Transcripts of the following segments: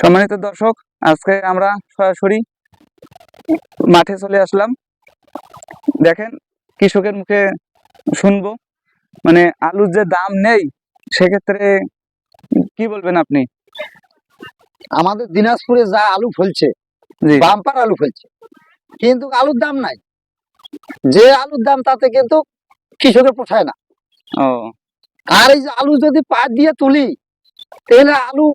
সম্মানিত দর্শক, আজকে আমরা সরাসরি মাঠে চলে আসলাম। দেখেন, কৃষকের মুখে শুনবো মানে আলুর যে দাম নেই, সেক্ষেত্রে কি বলবেন আপনি? আমাদের দিনাজপুরে যা আলু ফলছে, জি। বাম্পার আলু ফলছে, কিন্তু আলুর দাম নাই। যে আলুর দাম তাতে কিন্তু কৃষকের পোষায় না। ও আর এই যে আলু যদি পাট দিয়ে তুলি, তাহলে আলু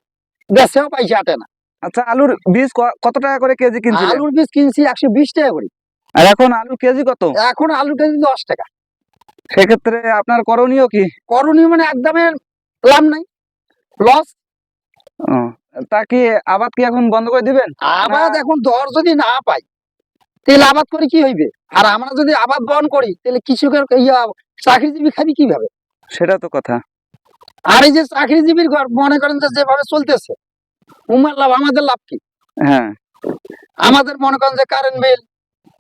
বেচেও পয়সা আটে না। আচ্ছা, আলুর বীজ কত টাকা করে কেজি কিনছিলেন? আলুর বীজ কিনছি 120 টাকা করে। আর এখন আলুর কেজি কত? এখন আলু কেজি 10 টাকা। সেক্ষেত্রে আপনার করণীয় কি? করণীয় মানে একদমই লাভ নাই, লস। ও, তা কি আবাদ কি এখন বন্ধ করে দিবেন? আবাদ এখন দর যদি না পাই, তাহলে আবাদ করে কি হইবে? আর আমরা যদি আবাদ বন্ধ করি, তাহলে কৃষকের চাকরিজীবী খাবি কিভাবে? সেটা তো কথা। আর এই যে চাকরিজীবীর ঘর মনে করেন যে যেভাবে চলতেছে, উমার লাভ, আমাদের লাভ কি? হ্যাঁ, আমাদের মনে করেন যে কারেন্ট বিল,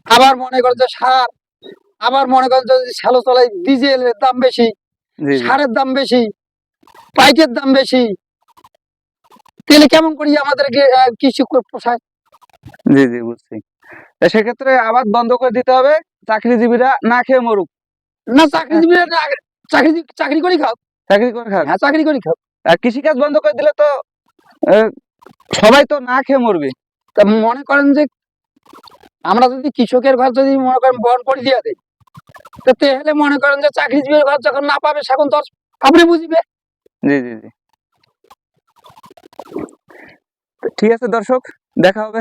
আবার মনে করেন যে সার, আবার মনে করেন যে শ্যালো চলাই ডিজেলের দাম বেশি, জি জি সারের দাম বেশি, পাইকের দাম বেশি। তাহলে কেমন করি আমাদেরকে কৃষি পোষায়? জি জি বুঝছি। তা সেক্ষেত্রে আবাদ বন্ধ করে দিতে হবে, চাকরিজীবীরা না খেয়ে মরুক। না, চাকরিজীবীরা চাকরি করি খাও। চাকরি করে খাক। হ্যাঁ, চাকরি করি খাও। আর কৃষিকাজ বন্ধ করে দিলে তো আহ, সবাই তো না খেয়ে মরবে। তা মনে করেন যে আমরা যদি কৃষকের ঘর যদি মনে করেন বন্ধ করে দিয়ে দেয়, তাহলে মনে করেন যে চাকরিজীবীর ঘর যখন না পাবে, সেখন তো আপনি বুঝবে। জি জি জি, ঠিক আছে দর্শক, দেখা হবে